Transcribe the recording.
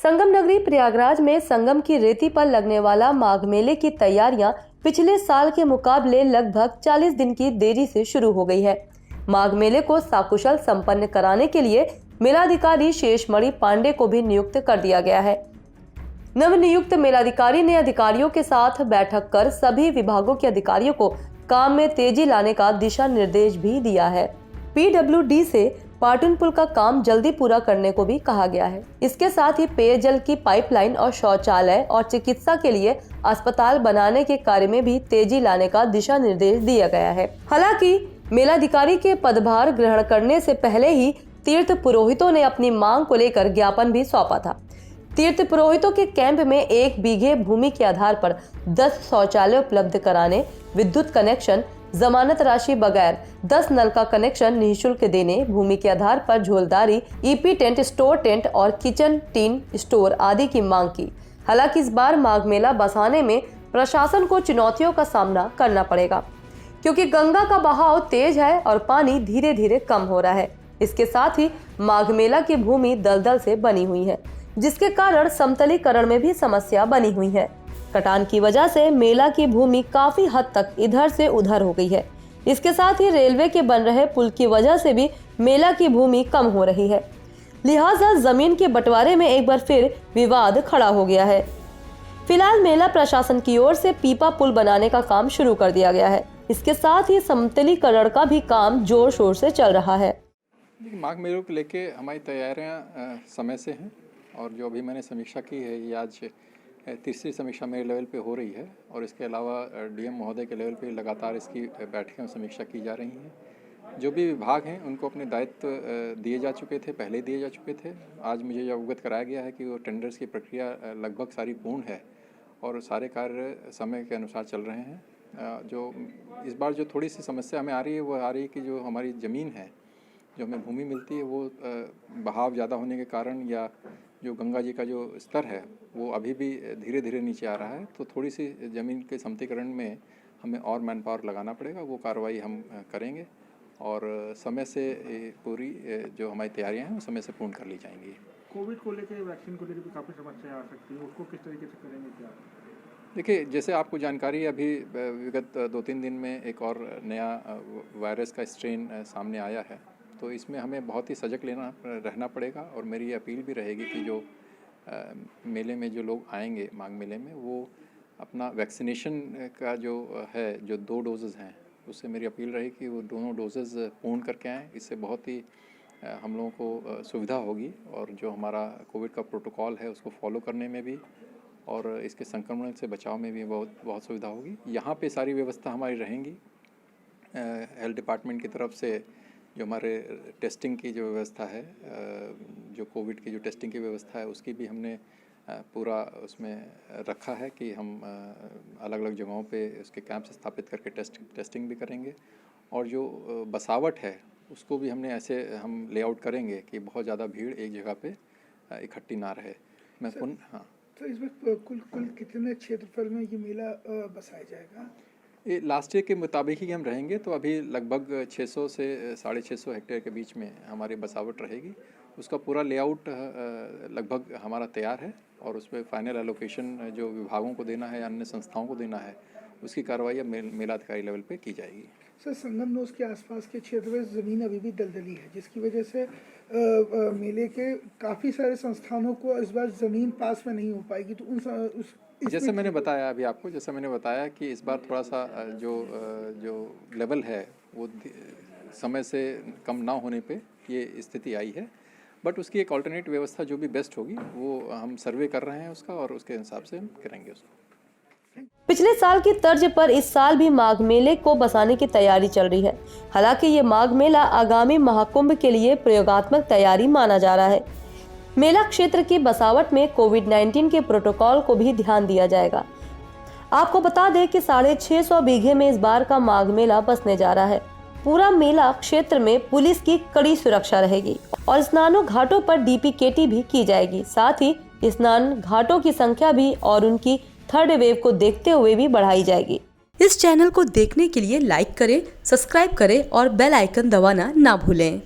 संगम नगरी प्रयागराज में संगम की रेती पर लगने वाला माघ मेले की तैयारियां पिछले साल के मुकाबले लगभग 40 दिन की देरी से शुरू हो गई है। माघ मेले को सकुशल संपन्न कराने के लिए मेलाधिकारी शेषमणि पांडे को भी नियुक्त कर दिया गया है। नवनियुक्त मेलाधिकारी ने अधिकारियों के साथ बैठक कर सभी विभागों के अधिकारियों को काम में तेजी लाने का दिशा निर्देश भी दिया है। PWD से पाटन पुल का काम जल्दी पूरा करने को भी कहा गया है। इसके साथ ही पेयजल की पाइपलाइन और शौचालय और चिकित्सा के लिए अस्पताल बनाने के कार्य में भी तेजी लाने का दिशा निर्देश दिया गया है। हालांकि मेलाधिकारी के पदभार ग्रहण करने से पहले ही तीर्थ पुरोहितों ने अपनी मांग को लेकर ज्ञापन भी सौंपा था। तीर्थ पुरोहितों के कैंप में 1 बीघे भूमि के आधार पर 10 शौचालय उपलब्ध कराने, विद्युत कनेक्शन, जमानत राशि बगैर 10 नल का कनेक्शन निःशुल्क देने, भूमि के आधार पर झोलदारी, EP टेंट, स्टोर टेंट और किचन टीन स्टोर आदि की मांग की। हालांकि इस बार माघ मेला बसाने में प्रशासन को चुनौतियों का सामना करना पड़ेगा, क्योंकि गंगा का बहाव तेज है और पानी धीरे धीरे कम हो रहा है। इसके साथ ही माघ मेला की भूमि दलदल से बनी हुई है, जिसके कारण समतलीकरण में भी समस्या बनी हुई है। कटान की वजह से मेला की भूमि काफी हद तक इधर से उधर हो गई है। इसके साथ ही रेलवे के बन रहे पुल की वजह से भी मेला की भूमि कम हो रही है। लिहाजा जमीन के बंटवारे में एक बार फिर विवाद खड़ा हो गया है। फिलहाल मेला प्रशासन की ओर से पीपा पुल बनाने का काम शुरू कर दिया गया है। इसके साथ ही समतलीकरण का भी काम जोर शोर से चल रहा है। माघ मेले को लेके हमारी तैयारियां समय से हैं और जो अभी मैंने समीक्षा की है ये आज तीसरी समीक्षा मेरे लेवल पे हो रही है और इसके अलावा DM महोदय के लेवल पे लगातार इसकी बैठकें और समीक्षा की जा रही हैं। जो भी विभाग हैं उनको अपने दायित्व दिए जा चुके थे, पहले दिए जा चुके थे। आज मुझे यह अवगत कराया गया है कि वो टेंडर्स की प्रक्रिया लगभग सारी पूर्ण है और सारे कार्य समय के अनुसार चल रहे हैं। जो इस बार जो थोड़ी सी समस्या हमें आ रही है वो आ रही है कि जो हमारी ज़मीन है, जो हमें भूमि मिलती है, वो बहाव ज़्यादा होने के कारण या जो गंगा जी का जो स्तर है वो अभी भी धीरे धीरे नीचे आ रहा है। तो थोड़ी सी ज़मीन के समतलीकरण में हमें और मैन पावर लगाना पड़ेगा। वो कार्रवाई हम करेंगे और समय से पूरी जो हमारी तैयारियां हैं वो समय से पूर्ण कर ली जाएंगी। कोविड को लेकर, वैक्सीन को लेकर भी काफ़ी समस्या आ सकती है, उसको किस तरीके से करेंगे क्या? देखिए, जैसे आपको जानकारी है, अभी विगत 2-3 दिन में एक और नया वायरस का स्ट्रेन सामने आया है, तो इसमें हमें बहुत ही सजग रहना पड़ेगा। और मेरी ये अपील भी रहेगी कि जो मेले में जो लोग आएंगे माघ मेले में, वो अपना वैक्सीनेशन का जो है, जो 2 डोजेज़ हैं, उससे मेरी अपील रही कि वो दोनों डोजेज़ पूर्ण करके आएँ। इससे बहुत ही हम लोगों को सुविधा होगी और जो हमारा कोविड का प्रोटोकॉल है उसको फॉलो करने में भी और इसके संक्रमण से बचाव में भी बहुत सुविधा होगी। यहाँ पे सारी व्यवस्था हमारी रहेंगी। हेल्थ डिपार्टमेंट की तरफ से जो हमारे टेस्टिंग की जो व्यवस्था है, जो कोविड की जो टेस्टिंग की व्यवस्था है, उसकी भी हमने पूरा उसमें रखा है कि हम अलग अलग जगहों पे उसके कैंप स्थापित करके टेस्टिंग भी करेंगे। और जो बसावट है उसको भी हमने ऐसे हम लेआउट करेंगे कि बहुत ज़्यादा भीड़ एक जगह पे इकट्ठी ना रहे। हाँ, तो इस वक्त कुल कितने क्षेत्रफल में ये मेला बसाया जाएगा? ये लास्ट ईयर के मुताबिक ही हम रहेंगे, तो अभी लगभग 600 से 650 हेक्टेयर के बीच में हमारी बसावट रहेगी। उसका पूरा लेआउट लगभग हमारा तैयार है और उसमें फाइनल एलोकेशन जो विभागों को देना है या अन्य संस्थाओं को देना है, उसकी कार्रवाई अब मेलाधिकारी लेवल पे की जाएगी। सर, संगम नोस के आसपास के क्षेत्र में ज़मीन अभी भी दलदली है, जिसकी वजह से मेले के काफ़ी सारे संस्थानों को इस बार ज़मीन पास में नहीं हो पाएगी। तो जैसे मैंने बताया अभी आपको, जैसा मैंने बताया कि इस बार थोड़ा सा जो लेवल है वो समय से कम ना होने पे ये स्थिति आई है, बट उसकी एक अल्टरनेट व्यवस्था जो भी बेस्ट होगी वो हम सर्वे कर रहे हैं उसका और उसके हिसाब से हम करेंगे उसको। पिछले साल की तर्ज पर इस साल भी माघ मेले को बसाने की तैयारी चल रही है। हालांकि ये माघ मेला आगामी महाकुंभ के लिए प्रयोगात्मक तैयारी माना जा रहा है। मेला क्षेत्र की बसावट में कोविड-19 के प्रोटोकॉल को भी ध्यान दिया जाएगा। आपको बता दें कि 650 बीघे में इस बार का माघ मेला बसने जा रहा है। पूरा मेला क्षेत्र में पुलिस की कड़ी सुरक्षा रहेगी और स्नानों घाटों पर DPKT भी की जाएगी। साथ ही स्नान घाटों की संख्या भी और उनकी 3rd वेव को देखते हुए भी बढ़ाई जाएगी। इस चैनल को देखने के लिए लाइक करें, सब्सक्राइब करें और बेल आइकन दबाना ना भूलें।